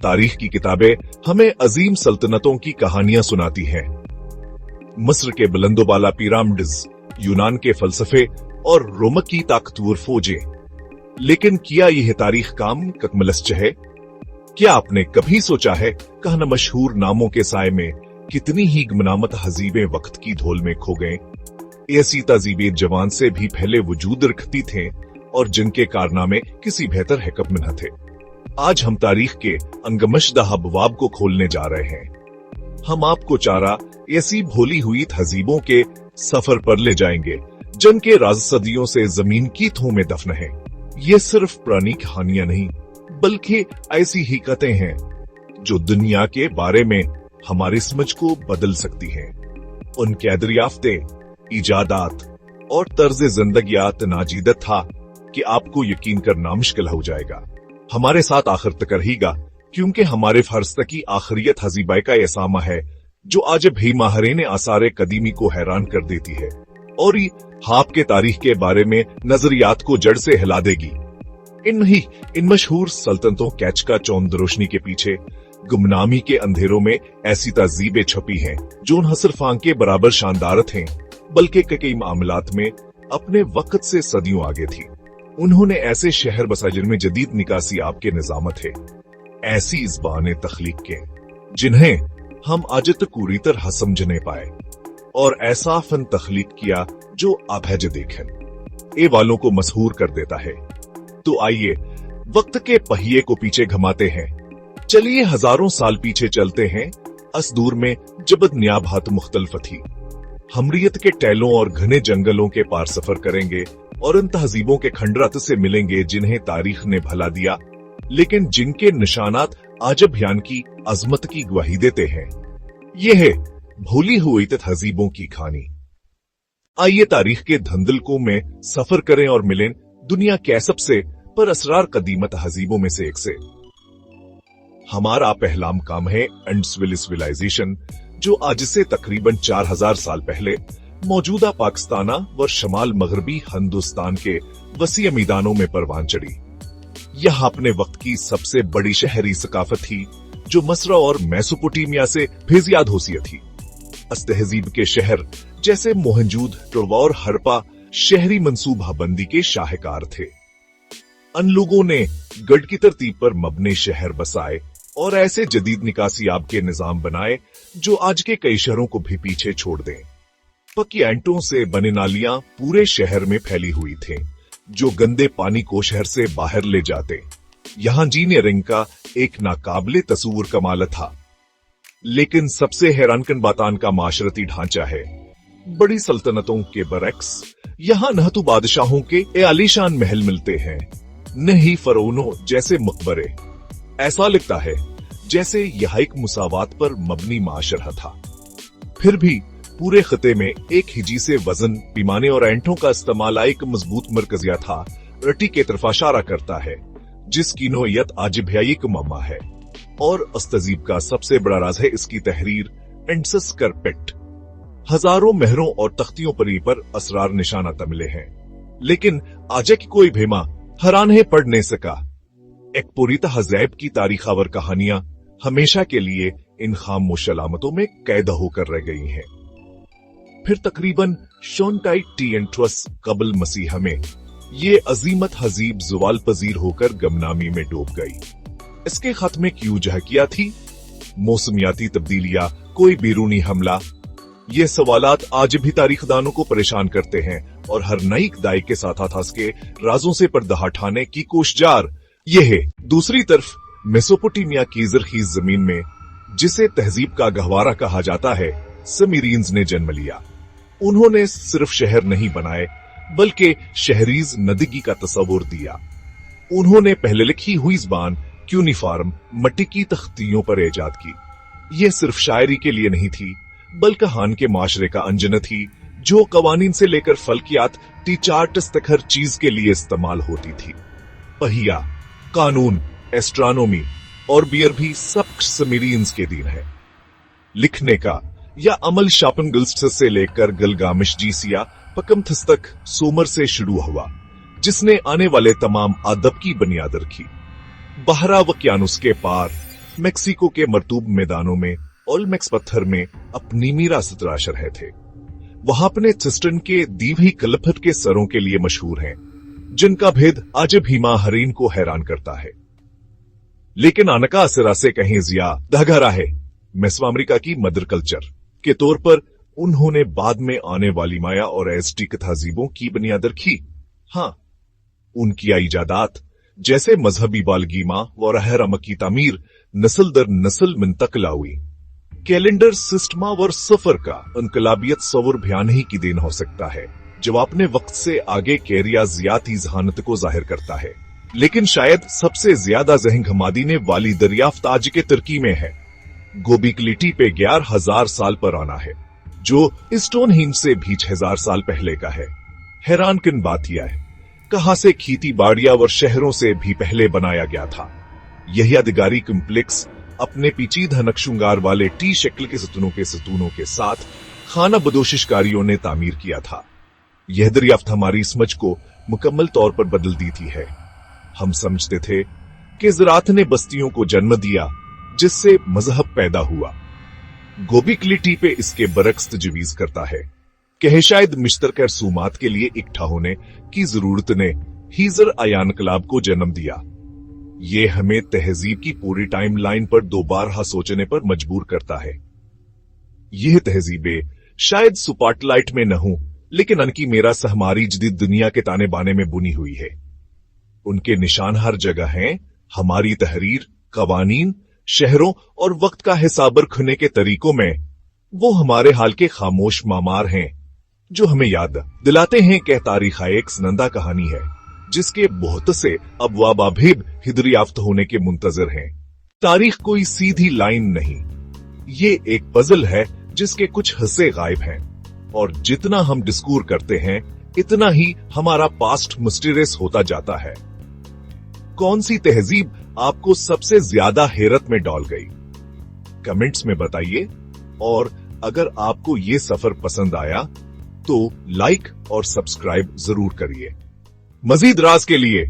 तारीख की किताबें हमें अजीम सल्तनतों की कहानियां सुनाती हैं। मिस्र के बुलंदोबाला पिरामिड्स, यूनान के फलसफे और रोम की ताकतवर फौजें। लेकिन क्या यह तारीख काम ककमलश्च है? क्या आपने कभी सोचा है कहन मशहूर नामों के साय में कितनी ही गुमनाम तहजीबें वक्त की धोल में खो गए? ऐसी तहजीबें जवान से भी पहले वजूद रखती थे और जिनके कारनामे किसी बेहतर हकम में न थे। आज हम तारीख के अंगमशदा अबवाब को खोलने जा रहे हैं। हम आपको चारा ऐसी भोली हुई तहजीबों के सफर पर ले जाएंगे जिनके राज सदियों से जमीन की थों में दफन है। ये सिर्फ पुरानी कहानियां नहीं, बल्कि ऐसी हकीकतें हैं जो दुनिया के बारे में हमारी समझ को बदल सकती हैं। उनके दरियाफ्ते, इजादात और तर्ज जिंदगियात नाजीदत था कि आपको यकीन करना मुश्किल हो जाएगा। हमारे साथ आखिर तक रहिएगा, क्योंकि हमारे फर्ज तक की आखिरियत हजीबाई का ऐसामा है जो आज भी माहरीन आसार कदीमी को हैरान कर देती है और आपके तारीख के बारे में नजरियात को जड़ से हिला देगी। इन मशहूर सल्तनतों कैच का चौंद रोशनी के पीछे गुमनामी के अंधेरों में ऐसी तहजीबें छपी हैं जो न सिर्फ आंख के बराबर शानदार थे, बल्कि कई मामलात में अपने वक्त से सदियों आगे थी। उन्होंने ऐसे शहर बसाए जिनमें जदीद निकासी आपके निजाम थे, ऐसी इज़बाने तख्लीक के जिन्हें हम आज तक पूरी तरह समझ नहीं पाए, और ऐसा फन तख्लीक किया जो आप है देखें ए वालों को मशहूर कर देता है। तो आइए वक्त के पहिए को पीछे घमाते हैं। चलिए हजारों साल पीछे चलते हैं, अस दूर में जब नियाबत मुख्तलिफ थी। हमरियत के टैलों और घने जंगलों के पार सफर करेंगे और उन तहजीबों के खंडरात से मिलेंगे जिन्हें तारीख ने भला दिया, लेकिन जिनके निशानात आज अभियान की अजमत की गवाही देते हैं। यह है भूली हुई तहजीबों की कहानी। आइए तारीख के धंधलकों में सफर करें और मिलें दुनिया के सबसे पर असरार कदीम तहजीबों में से एक से। हमारा पहला काम है इंडस वैली सिविलाइजेशन, जो आज से तकरीबन 4000 साल पहले मौजूदा पाकिस्ताना व शमाल मगरबी हिंदुस्तान के वसी मैदानों में परवान चढ़ी। यह अपने वक्त की सबसे बड़ी शहरी सकाफत थी, जो मस्र और मेसोपोटामिया से भी ज्यादा होशियत थी। इस तहजीब के शहर जैसे मोहनजोदड़ो और हड़प्पा शहरी मंसूबाबंदी के शाहकार थे। उन लोगों ने गढ़ की तरतीब पर मबने शहर बसाए और ऐसे जदीद निकासी आब के निजाम बनाए जो आज के कई शहरों को भी पीछे छोड़ दें। पक्की ईंटों से बने नालियां पूरे शहर में फैली हुई थीं, जो गंदे पानी को शहर से बाहर ले जाते। यहाँ इंजीनियरिंग का एक नाकाबिले तस्वुर कमाल था। लेकिन सबसे हैरानकुन बातान का माशरती ढांचा है। बड़ी सल्तनतों के बरक्स यहाँ न तो बादशाहों के आलीशान महल मिलते हैं, न ही फरौनों जैसे मकबरे। ऐसा लगता है जैसे यह एक मुसावात पर मबनी माशरा था। फिर भी पूरे खिते में एक हिजी से वजन, पैमाने और एंटों का इस्तेमाल एक मजबूत मरकजिया था, रटी के तरफ इशारा करता है, जिसकी नोयत आज भी एक मामा है। और इस तहजीब का सबसे बड़ा राज है इसकी तहरीर इंडस कारपेट। हजारों महरों और तख्तियों पर असरार निशानात मिले हैं, लेकिन आज की कोई भेमा हैरान है पढ़ नहीं सका। एक पूरी तहज़ीब की तारीखावर कहानियां हमेशा के लिए इन खामोश अलामतों में कैद होकर रह गई हैं। फिर तकरीबन शोनटाई टी कबल मसीहा में ये अजीमत हजीब जुवाल पजीर होकर गमनामी में डूब गई। इसके खात्मे की वजह क्या थी? मौसमियाती तब्दीलियां, कोई बैरूनी हमला? ये सवालात आज भी तारीखदानों को परेशान करते हैं और हर नई दाई के साथ इसके राजों से पर्दा हटाने की कोशिश ये है। दूसरी तरफ मेसोपोटामिया की जरखीज जमीन में, जिसे तहजीब का गहवारा कहा जाता है, समीरीन्स ने जन्म लिया। उन्होंने सिर्फ शहर नहीं बनाए, बल्कि शहरीज नदगी का तस्वुर दिया। उन्होंने पहले लिखी हुई ज़बान क्यूनिफॉर्म मट्टी की तख्तियों पर इजाद की। यह सिर्फ शायरी के लिए नहीं थी, बल्कि हान के माशरे का अंजन थी, जो कवानीन से लेकर फल्कियात टीचार्ट्स तक हर चीज के लिए इस्तेमाल होती थी। पहिया, कानून, एस्ट्रोनॉमी और बियर भी सब समीरियंस के दिन है। लिखने का या अमल शापनगुल्स्ट से लेकर गलगामिश जीसिया पकमथस तक सोमर से शुरू हुआ, जिसने आने वाले तमाम अदब की बुनियाद रखी। बहरा वक्यानुस के पार मेक्सिको के मरतूब मैदानों में ओलमेक्स पत्थर में अपनी मीरास तराश रहे थे। वहां अपने सिस्टन के दीवी कलफट के सरों के लिए मशहूर हैं, जिनका भेद आज भी माहरीन को हैरान करता है। लेकिन आनका असरा से कहीं ज्यादा रहे मेसो अमेरिका की मदर कल्चर के तौर पर उन्होंने बाद में आने वाली माया और एज़टेक तहजीबों की बुनियाद रखी। हाँ, उनकी इजादात जैसे मजहबी बालगीमा व रहरम की तामीर नस्ल दर नस्ल मुंतकिल हुई। कैलेंडर सिस्टम और सफर का इनकलाबियत सवर बयान ही की देन हो सकता है, जो अपने वक्त से आगे कैरिया ज़ियाती जहानत को जाहिर करता है। लेकिन शायद सबसे ज्यादा जहन घमादी ने वाली दरियाफ्त आज के तुर्की में है। गोबीकलिटी पे 11,000 साल पर आना है, जो स्टोनहेंज से भी 6,000 साल पहले का है। हैरान किन बात यह है, कहां से खेती बाड़ियां व शहरों से भी पहले बनाया गया था। यह यादगारी कम्प्लेक्स अपने पेचीदा नक्शुंगार वाले टी शक्ल के सतूनों के साथ खाना बदोशिशकारियों ने तामीर किया था। यह दरियाफ्त हमारी समझ को मुकम्मल तौर पर बदल दी थी है। हम समझते थे कि ज़राअत ने बस्तियों को जन्म दिया, जिससे मजहब पैदा हुआ। गोबीकलिटी पे इसके बरक्स तजवीज करता है कि शायद मुश्तरका रसूमात के लिए इकट्ठा होने की जरूरत ने हीजर आया इनकलाब को जन्म दिया। ये हमें तहजीब की पूरी टाइम लाइन पर दोबारा सोचने पर मजबूर करता है। यह तहजीबें शायद स्पॉटलाइट में न हो, लेकिन उनकी मेरा से हमारी जदीद दुनिया के ताने बाने में बुनी हुई है। उनके निशान हर जगह हैं। हमारी तहरीर, कवानीन, शहरों और वक्त का हिसाब रखने के तरीकों में वो हमारे हाल के खामोश मामार हैं, जो हमें याद दिलाते हैं कि तारीख एक सनंदा कहानी है, जिसके बहुत से अबवाब अभी हिदरियाफ्त होने के मुंतजर हैं। तारीख कोई सीधी लाइन नहीं, ये एक पजल है जिसके कुछ हिस्से गायब हैं, और जितना हम डिस्कूर करते हैं इतना ही हमारा पास्ट मिस्टीरियस होता जाता है। कौन सी तहजीब आपको सबसे ज्यादा हैरत में डाल गई? कमेंट्स में बताइए, और अगर आपको ये सफर पसंद आया तो लाइक और सब्सक्राइब जरूर करिए। मजीद राज के लिए